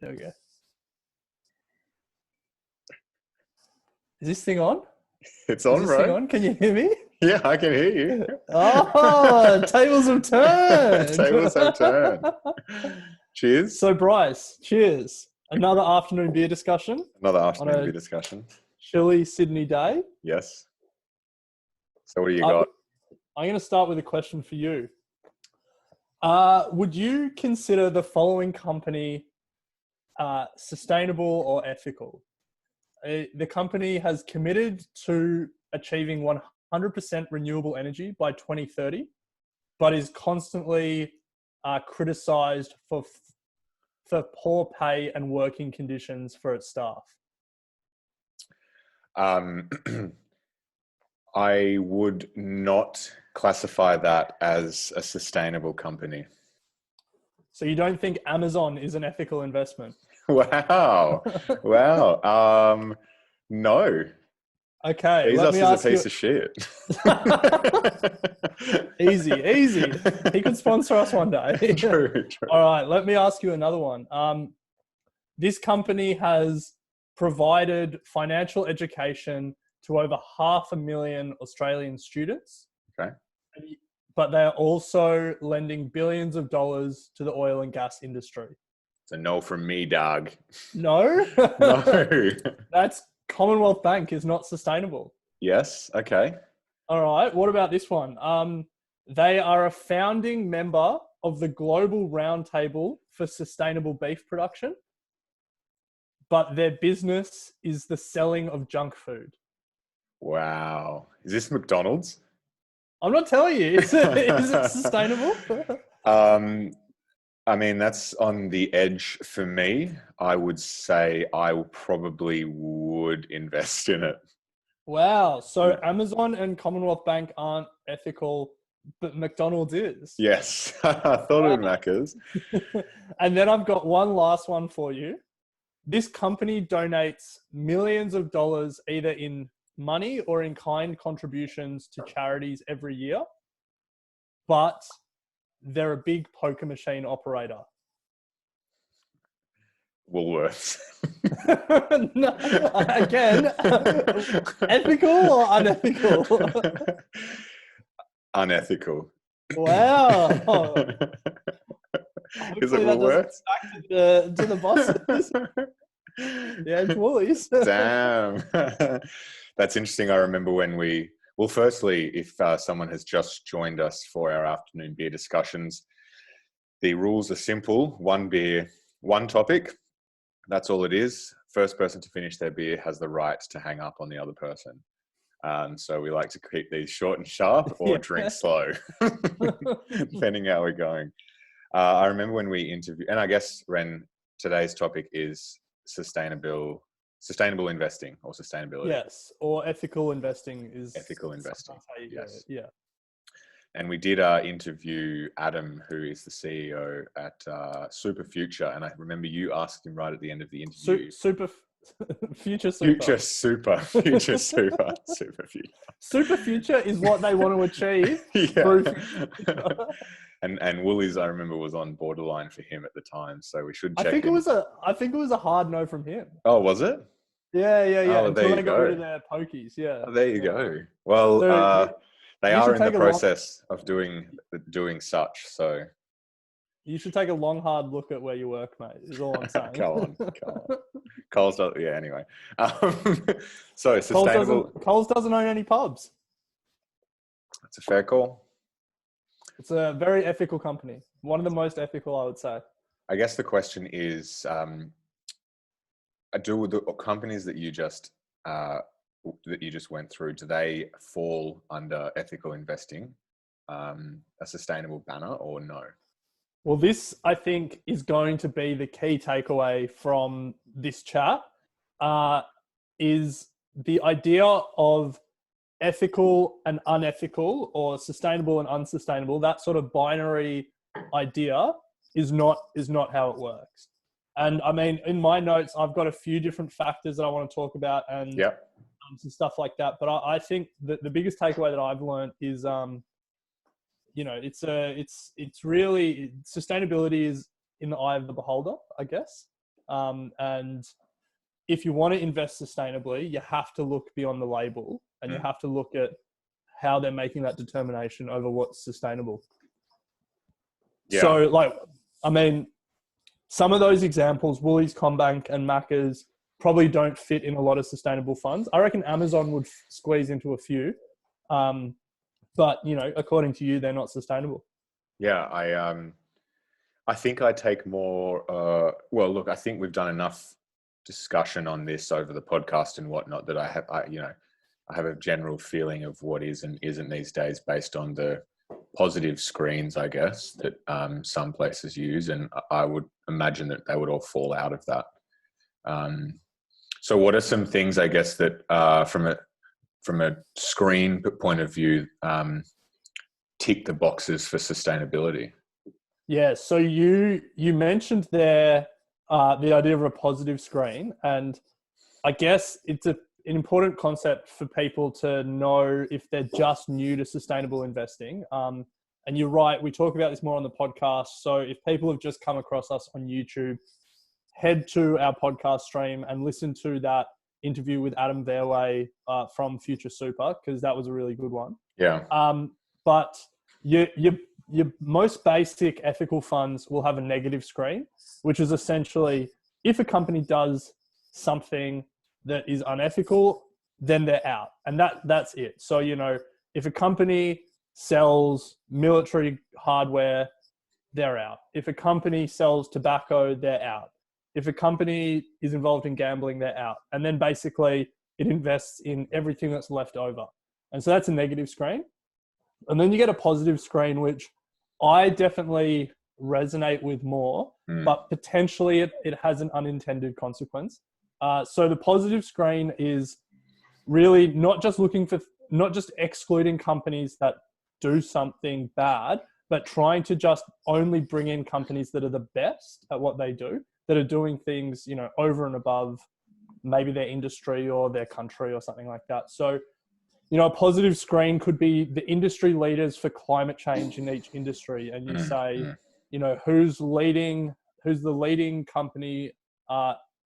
There we go. Is this thing on? It's on, Is this bro. thing on? Can you hear me? Yeah, I can hear you. Oh, tables have turned. Tables have turned. Cheers. So, Bryce, cheers. Another afternoon beer discussion Another on afternoon a beer discussion. chilly Sydney day. Yes. So what do you got? I'm going to start with a question for you. Would you consider the following company sustainable or ethical? The company has committed to achieving 100% renewable energy by 2030, but is constantly criticized for poor pay and working conditions for its staff. I would not classify that as a sustainable company. So you don't think Amazon is an ethical investment? Wow. Wow. No. Okay. Bezos is a piece of shit. Easy. He could sponsor us one day. True. All right. Let me ask you another one. This company has provided financial education to over 500,000 Australian students. Okay. But they're also lending billions of dollars to the oil and gas industry. It's a no from me, dog. No? No. That's Commonwealth Bank is not sustainable. Yes. Okay. All right. What about this one? They are a founding member of the Global Roundtable for Sustainable Beef Production, but their business is the selling of junk food. Wow. Is this McDonald's? I'm not telling you. Is it sustainable? I mean, that's on the edge for me. I would say I probably would invest in it. Wow. So Yeah. Amazon and Commonwealth Bank aren't ethical, but McDonald's is. Yes. I thought it would Macca's. And then I've got one last one for you. This company donates millions of dollars either in money or in kind contributions to charities every year, but they're a big poker machine operator. Woolworths. No, again, ethical or unethical? Unethical. Wow. Is it Hopefully that Woolworths? doesn't go back to the bosses. Yeah, it's Woolies. Damn. That's interesting. I remember when firstly, if someone has just joined us for our afternoon beer discussions, the rules are simple. One beer, one topic. That's all it is. First person to finish their beer has the right to hang up on the other person. So we like to keep these short and sharp or drink slow, depending how we're going. I remember when we interviewed, and I guess, Ren, today's topic is sustainable investing or sustainability. Yes, or ethical investing is ethical investing. Yes. Yeah. And we did interview Adam, who is the CEO at Super Future, and I remember you asked him right at the end of the interview. Future Super. Future Super. Super Future is what they want to achieve. Yeah. And Woolies, I remember, was on borderline for him at the time, so we should check. I think it was a hard no from him. Oh, was it? Yeah. Oh, until they got rid of their pokies. Yeah. Oh, there you go. Well, So, they are in the process of doing such. So you should take a long, hard look at where you work, mate. Is all I'm saying. Come on. Coles does, yeah. Anyway, so sustainable. Coles doesn't own any pubs. That's a fair call. It's a very ethical company. One of the most ethical, I would say. I guess the question is, do the companies that you just went through, do they fall under ethical investing, a sustainable banner, or no? Well, this, I think, is going to be the key takeaway from this chat, is the idea of ethical and unethical, or sustainable and unsustainable. That sort of binary idea is not how it works. And I mean, in my notes, I've got a few different factors that I want to talk about and some stuff like that. But I think that the biggest takeaway that I've learned is, it's really, sustainability is in the eye of the beholder, I guess. And if you want to invest sustainably, you have to look beyond the label, and you have to look at how they're making that determination over what's sustainable. Yeah. So, like, I mean, some of those examples, Woolies, Combank, and Macca's, probably don't fit in a lot of sustainable funds. I reckon Amazon would squeeze into a few, but according to you, they're not sustainable. Yeah, I think I take more. Well, look, I think we've done enough discussion on this over the podcast and whatnot that I have a general feeling of what is and isn't these days based on the positive screens, I guess, that some places use, and I would imagine that they would all fall out of that. So what are some things, I guess, that from a screen point of view tick the boxes for sustainability? Yeah, so you mentioned there the idea of a positive screen, and I guess it's an important concept for people to know if they're just new to sustainable investing. And you're right, we talk about this more on the podcast. So if people have just come across us on YouTube, head to our podcast stream and listen to that interview with Adam Verwey from Future Super, because that was a really good one. Yeah. But your most basic ethical funds will have a negative screen, which is essentially if a company does something that is unethical, then they're out. And that's it. So, if a company sells military hardware, they're out. If a company sells tobacco, they're out. If a company is involved in gambling, they're out. And then basically it invests in everything that's left over. And so that's a negative screen. And then you get a positive screen, which I definitely resonate with more, but potentially it has an unintended consequence. So the positive screen is really not just excluding companies that do something bad, but trying to just only bring in companies that are the best at what they do, that are doing things, over and above maybe their industry or their country or something like that. So, a positive screen could be the industry leaders for climate change in each industry. And you say, who's the leading company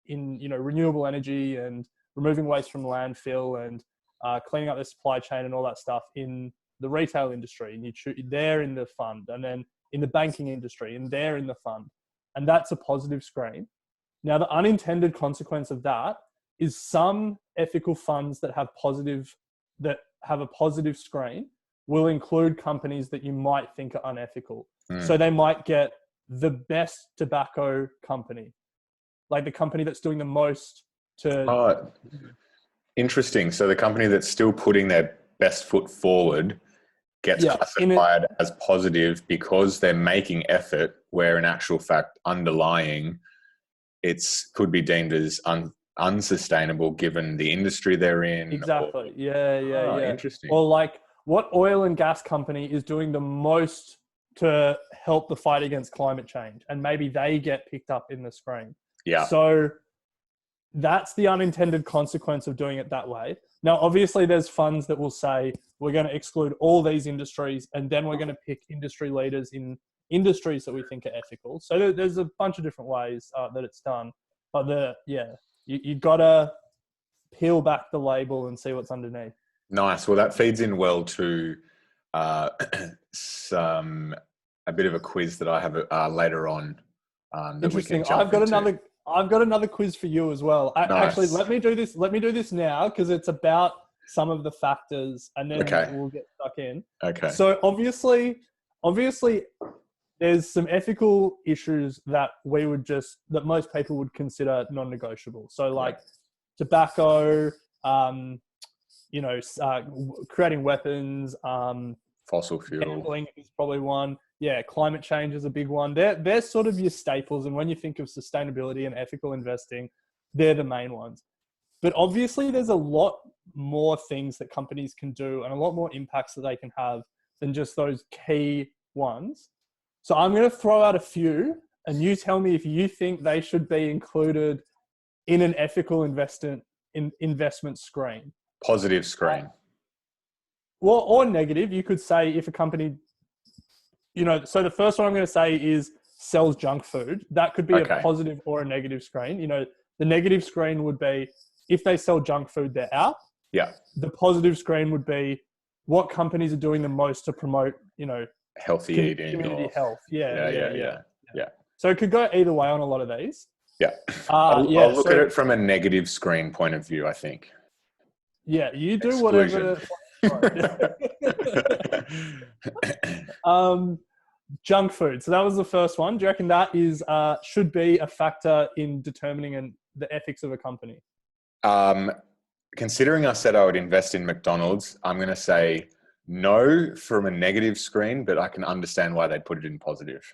in, renewable energy and removing waste from landfill and cleaning up the supply chain and all that stuff in the retail industry. And they're in the fund, and then in the banking industry, and they're in the fund. And that's a positive screen. Now, the unintended consequence of that is some ethical funds that have a positive screen will include companies that you might think are unethical. So they might get the best tobacco company, like the company that's doing the most to... Interesting. So the company that's still putting their best foot forward gets classified as positive because they're making effort, where in actual fact underlying could be deemed as unsustainable given the industry they're in. Exactly. Yeah. Interesting. Or like, what oil and gas company is doing the most to help the fight against climate change? And maybe they get picked up in the screen. Yeah. So that's the unintended consequence of doing it that way. Now, obviously there's funds that will say, we're going to exclude all these industries, and then we're going to pick industry leaders in industries that we think are ethical. So there's a bunch of different ways that it's done. But you got to peel back the label and see what's underneath. Nice. Well, that feeds in well to a bit of a quiz that I have later on. Interesting. I've got another quiz for you as well. Nice. Actually, let me do this now, because it's about some of the factors, and then we'll get stuck in. Okay. So obviously, there's some ethical issues that that most people would consider non-negotiable. So like tobacco, creating weapons, fossil fuel. Gambling is probably one. Yeah, climate change is a big one. They're sort of your staples. And when you think of sustainability and ethical investing, they're the main ones. But obviously there's a lot more things that companies can do and a lot more impacts that they can have than just those key ones. So I'm going to throw out a few, and you tell me if you think they should be included in an ethical investment screen. Positive screen. Or negative. You could say if a company, so the first one I'm going to say is sells junk food, that could be a Okay. positive or a negative screen. The negative screen would be if they sell junk food, they're out. Yeah. The positive screen would be what companies are doing the most to promote, Healthy eating community or health. Yeah. yeah. So it could go either way on a lot of these. Yeah. Yeah. I'll look at it from a negative screen point of view, I think. Yeah, you do Exclusion. whatever. Junk food. So that was the first one. Do you reckon that is should be a factor in determining the ethics of a company? Considering I said I would invest in McDonald's, I'm going to say no from a negative screen, but I can understand why they'd put it in positive.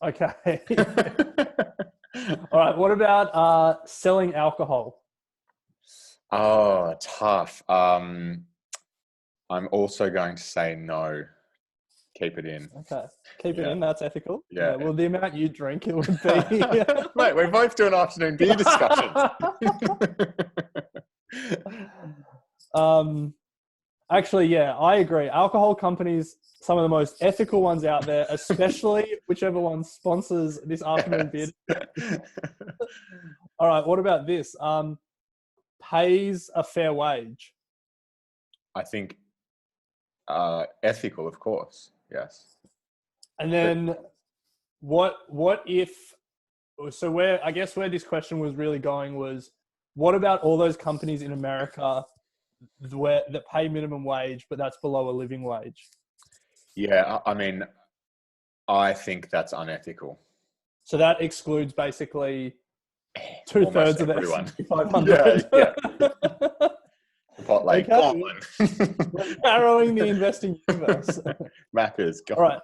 Okay. All right. What about selling alcohol? Oh, tough. I'm also going to say no. Keep it in. Okay. Keep it in. That's ethical. Yeah. Well, the amount you drink, it would be. Mate, we're both doing afternoon beer discussions. Actually, yeah, I agree. Alcohol companies, some of the most ethical ones out there, especially whichever one sponsors this afternoon beer. All right. What about this? Pays a fair wage. I think ethical, of course. Yes. And then what if, so where this question was really going was, what about all those companies in America that pay minimum wage, but that's below a living wage? Yeah. I mean, I think that's unethical. So that excludes basically 2/3 of the S&P 500. Yeah. Pot like gone. We're narrowing the investing universe. Macca's gone. All right.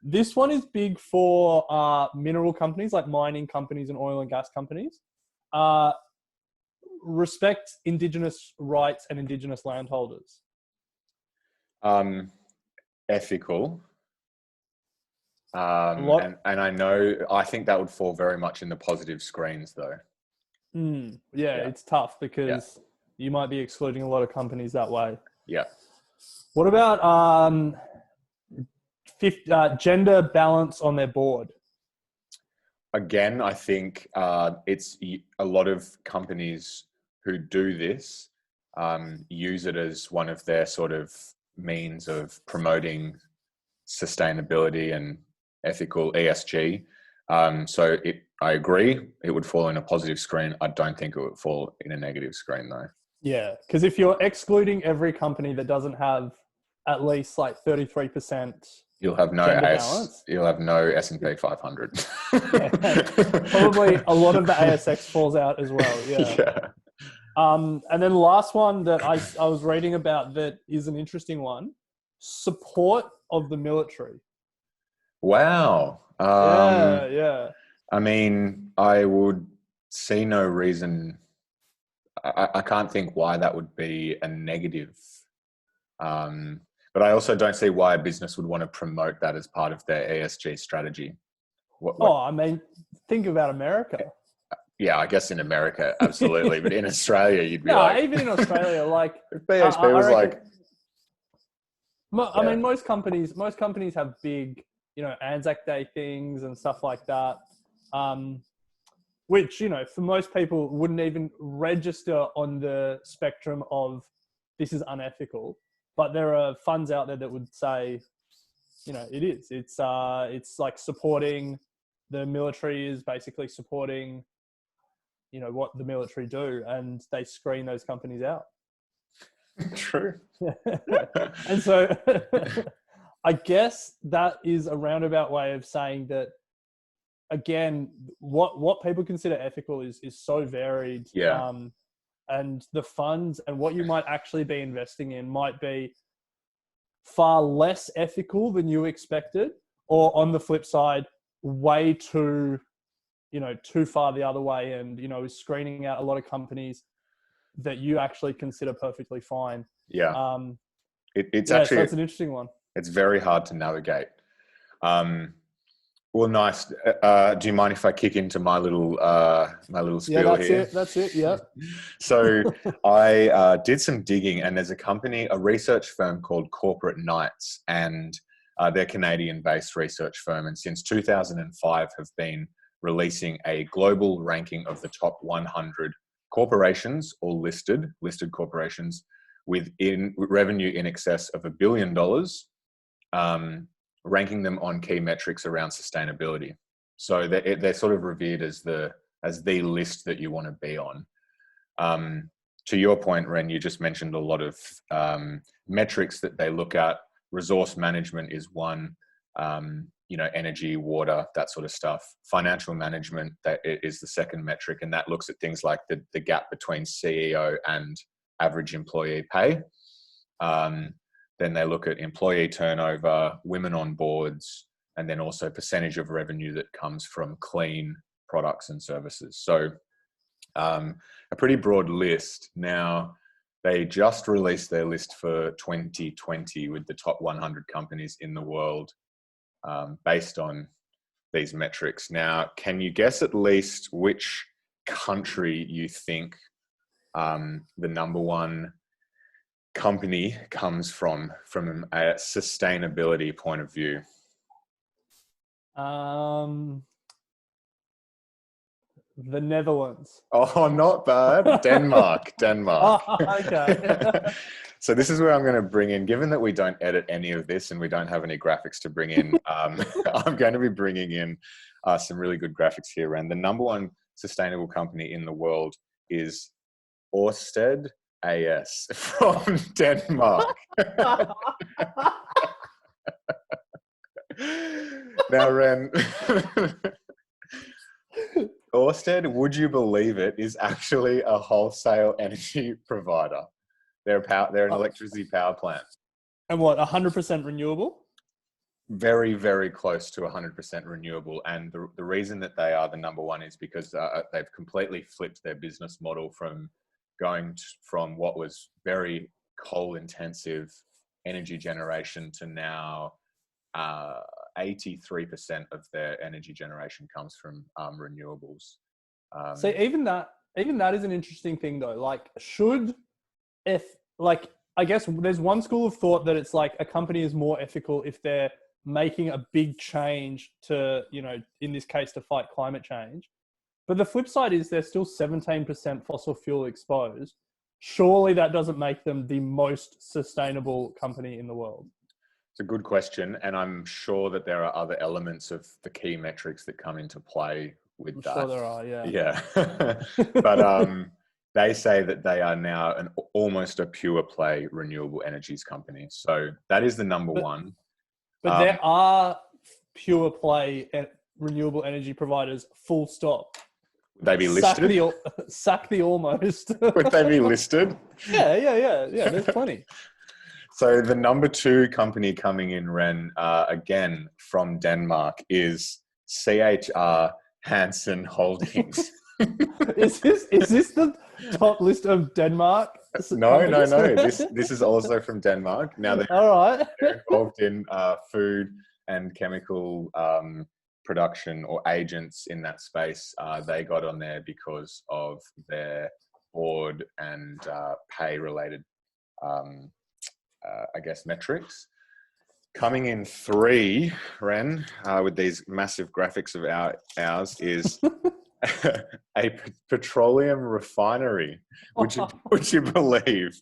This one is big for mineral companies like mining companies and oil and gas companies. Respect Indigenous rights and Indigenous landholders. Ethical. And I think that would fall very much in the positive screens though. Yeah, it's tough because you might be excluding a lot of companies that way. Yeah. What about gender balance on their board? Again, I think it's a lot of companies who do this use it as one of their sort of means of promoting sustainability and ethical ESG. I agree, it would fall in a positive screen. I don't think it would fall in a negative screen though. Yeah, because if you're excluding every company that doesn't have at least like 33%, you'll have no S&P 500. Probably a lot of the ASX falls out as well. Yeah. And then the last one that I was reading about that is an interesting one: support of the military. Wow. Yeah. I mean, I would see no reason. I can't think why that would be a negative. But I also don't see why a business would want to promote that as part of their ESG strategy. I mean, think about America. Yeah, I guess in America, absolutely. But in Australia, you'd be even in Australia, like if BHP was like. I mean, most companies have big, Anzac Day things and stuff like that, which, for most people wouldn't even register on the spectrum of this is unethical. But there are funds out there that would say, it is. It's like supporting the military is basically supporting, what the military do, and they screen those companies out. True. And so I guess that is a roundabout way of saying that, again, what people consider ethical is so varied. Yeah. And the funds and what you might actually be investing in might be far less ethical than you expected, or on the flip side, way too far the other way, and, is screening out a lot of companies that you actually consider perfectly fine. Yeah. It's actually, so that's an interesting one. It's very hard to navigate. Well, nice. Do you mind if I kick into my little spiel here? That's it. Yeah. So I did some digging, and there's a research firm called Corporate Knights, and They're a Canadian-based research firm, and since 2005 have been releasing a global ranking of the top 100 corporations, all listed corporations, with revenue in excess of $1 billion, ranking them on key metrics around sustainability. So they're sort of revered as the list that you want to be on. To your point, Ren, you just mentioned a lot of metrics that they look at. Resource management is one, energy, water, that sort of stuff. Financial management, that is the second metric, and that looks at things like the gap between CEO and average employee pay. Then they look at employee turnover, women on boards, and then also percentage of revenue that comes from clean products and services. So a pretty broad list. Now, they just released their list for 2020 with the top 100 companies in the world based on these metrics. Now, can you guess at least which country you think the number one company comes from a sustainability point of view? The Netherlands. Oh, not bad. Denmark. Oh, okay. So this is where I'm going to bring in, given that we don't edit any of this and we don't have any graphics to bring in, I'm going to be bringing in some really good graphics here. And the number one sustainable company in the world is Ørsted AS from Denmark. Now, Ren, Ørsted, would you believe it, is actually a wholesale energy provider. They're an electricity power plant. And what, 100% renewable? Very, very close to 100% renewable. And the reason that they are the number one is because they've completely flipped their business model from from what was very coal intensive energy generation to now 83% of their energy generation comes from renewables. So even that is an interesting thing though. Like, I guess there's one school of thought that it's like a company is more ethical if they're making a big change to, in this case, to fight climate change. But the flip side is they're still 17% fossil fuel exposed. Surely that doesn't make them the most sustainable company in the world. It's a good question. And I'm sure that there are other elements of the key metrics that come into play with that. I'm sure there are, yeah. Yeah. But they say that they are now almost a pure play renewable energies company. So that is the number one. But there are pure play renewable energy providers, full stop. Would they be listed? Sack the almost. Would they be listed? Yeah. There's plenty. So the number two company coming in, Ren, again from Denmark, is CHR Hansen Holdings. Is this the top list of Denmark? No. This is also from Denmark. Now they're involved in food and chemical production or agents in that space. They got on there because of their board and pay related metrics. Coming in three, Ren, with these massive graphics of ours, is a petroleum refinery. Would you believe?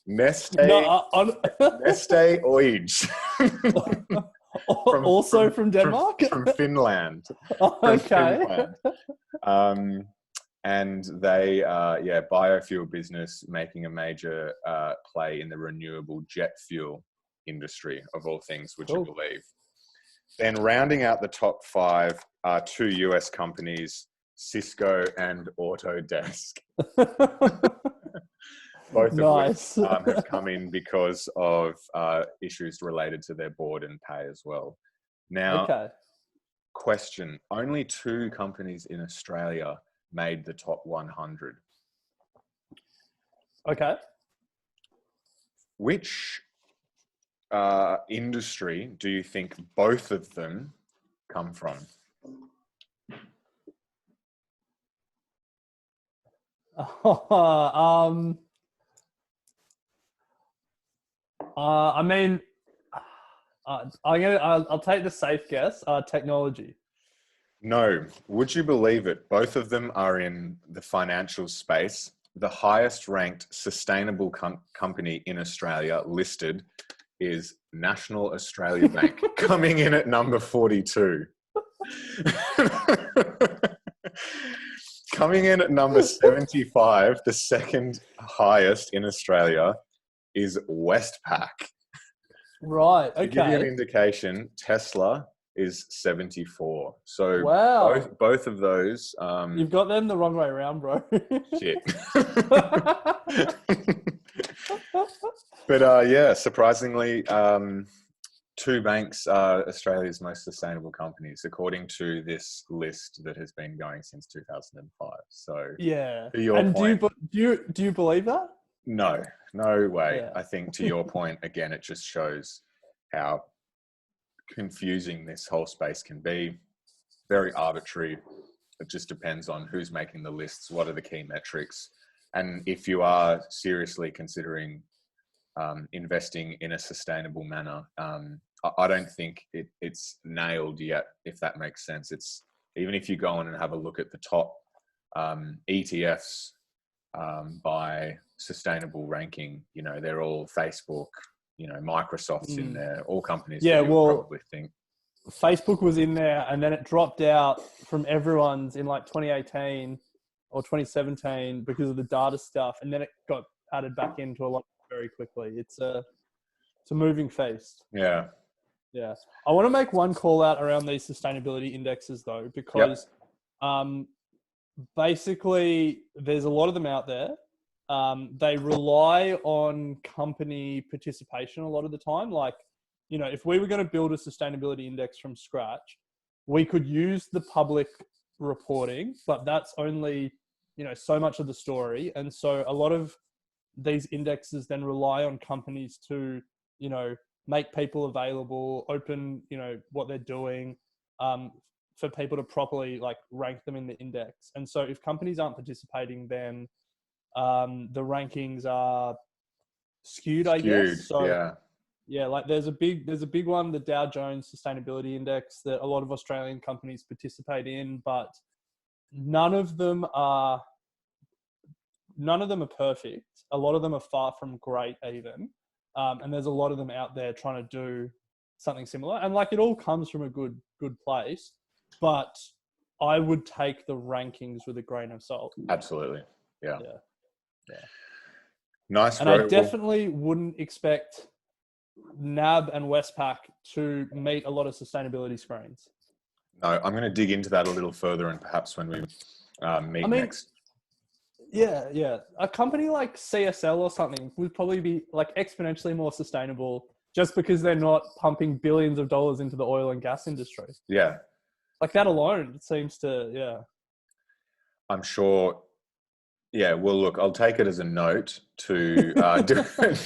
Neste Oil. From Denmark? From Finland. Okay. And they, biofuel business, making a major play in the renewable jet fuel industry, of all things, would you believe? Then rounding out the top five are two US companies, Cisco and Autodesk. Both of which have come in because of issues related to their board and pay as well. Now, question, only two companies in Australia made the top 100. Okay. Which industry do you think both of them come from? I'll take the safe guess. Technology. No. Would you believe it? Both of them are in the financial space. The highest ranked sustainable company in Australia listed is National Australia Bank, coming in at number 42. Coming in at number 75, the second highest in Australia is Westpac. Right. To give you an Okay. indication, Tesla is 74. So Wow. both of those. You've got them the wrong way around, bro. Shit. But yeah, surprisingly, two banks are Australia's most sustainable companies, according to this list that has been going since 2005. So, Yeah. to your And point, do you believe that? no way. Yeah. I think to your point, again, it just shows how confusing this whole space can be. Very arbitrary. It just depends on who's making the lists, what are the key metrics, and if you are seriously considering investing in a sustainable manner. I don't think it's nailed yet, if that makes sense. It's even if you go on and have a look at the top ETFs by sustainable ranking, you know, they're all Facebook, you know, Microsoft's in there, all companies Yeah, that you well, probably think. Facebook was in there and then it dropped out from everyone's in like 2018 or 2017 because of the data stuff. And then it got added back into a lot very quickly. It's a moving feast. Yeah. Yeah. I want to make one call out around these sustainability indexes though, because basically there's a lot of them out there. They rely on company participation a lot of the time. Like, you know, if we were going to build a sustainability index from scratch, we could use the public reporting, but that's only, you know, so much of the story. And so a lot of these indexes then rely on companies to, you know, make people available, open, you know, what they're doing, for people to properly like rank them in the index. And so if companies aren't participating, then the rankings are skewed, I guess. So yeah, like there's a big one, the Dow Jones Sustainability Index, that a lot of Australian companies participate in, but none of them are perfect. A lot of them are far from great even. And there's a lot of them out there trying to do something similar. And like it all comes from a good place, but I would take the rankings with a grain of salt. Absolutely. Yeah. Yeah. Nice. And I definitely wouldn't expect NAB and Westpac to meet a lot of sustainability screens. No, I'm going to dig into that a little further, and perhaps when we meet next. Yeah. A company like CSL or something would probably be like exponentially more sustainable just because they're not pumping billions of dollars into the oil and gas industry. Yeah. Like that alone seems to, I'm sure. Yeah, well, look, I'll take it as a note to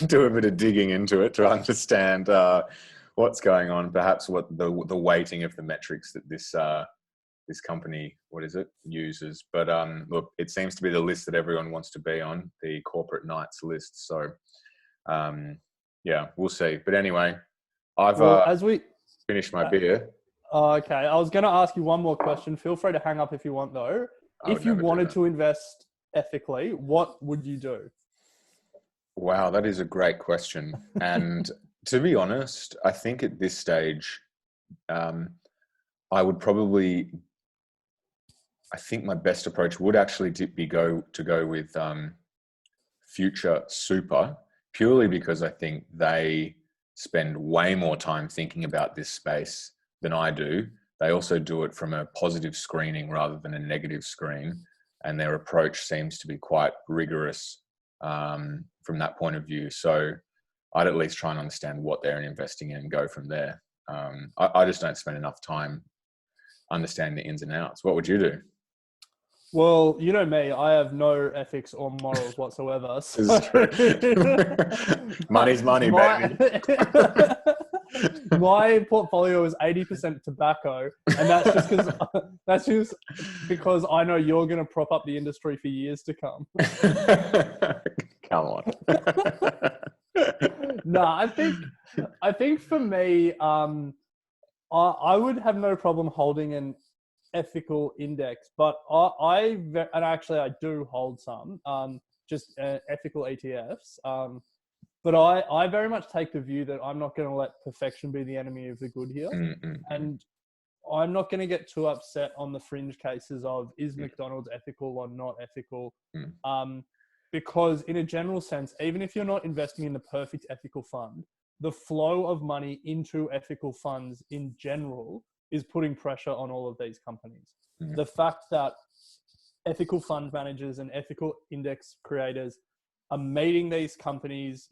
do a bit of digging into it to understand what's going on, perhaps what the weighting of the metrics that this company, uses. But look, it seems to be the list that everyone wants to be on, the corporate knights list. So yeah, we'll see. But anyway, I've finished my beer. Okay, I was going to ask you one more question. Feel free to hang up if you want, though. If you wanted to invest ethically, what would you do? Wow, that is a great question. And to be honest, I think at this stage, I think my best approach would actually be go with Future Super, purely because I think they spend way more time thinking about this space than I do. They also do it from a positive screening rather than a negative screen. And their approach seems to be quite rigorous from that point of view. So I'd at least try and understand what they're investing in and go from there. I just don't spend enough time understanding the ins and outs. What would you do? Well, you know me, I have no ethics or morals whatsoever. So. This is true. Money's money, baby. My portfolio is 80% tobacco, and that's just because I know you're going to prop up the industry for years to come. Come on. No, I think for me, I would have no problem holding an ethical index, but and actually I do hold some, just ethical ETFs. But I very much take the view that I'm not going to let perfection be the enemy of the good here. And I'm not going to get too upset on the fringe cases of is McDonald's ethical or not ethical. Because in a general sense, even if you're not investing in the perfect ethical fund, the flow of money into ethical funds in general is putting pressure on all of these companies. The fact that ethical fund managers and ethical index creators are meeting these companies,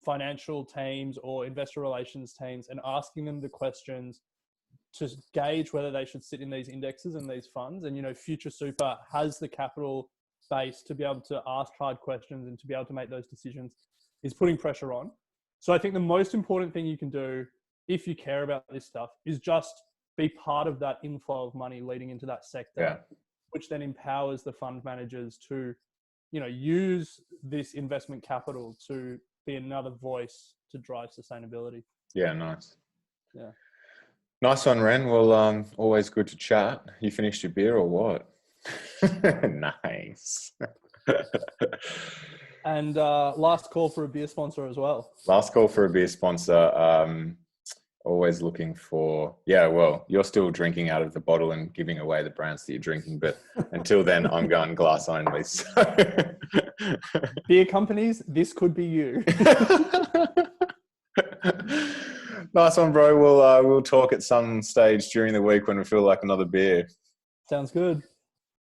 financial teams or investor relations teams, and asking them the questions to gauge whether they should sit in these indexes and these funds. And, Future Super has the capital base to be able to ask hard questions and to be able to make those decisions, is putting pressure on. So I think the most important thing you can do if you care about this stuff is just be part of that inflow of money leading into that sector, which then empowers the fund managers to, use this investment capital to be another voice to drive sustainability. Yeah, nice. Yeah. Nice one, Ren. Well, always good to chat. You finished your beer or what? Nice. And last call for a beer sponsor as well. Last call for a beer sponsor. Always looking for, you're still drinking out of the bottle and giving away the brands that you're drinking. But until then, I'm going glass only. So. Beer companies, this could be you. Nice one, bro. We'll talk at some stage during the week when we feel like another beer. Sounds good.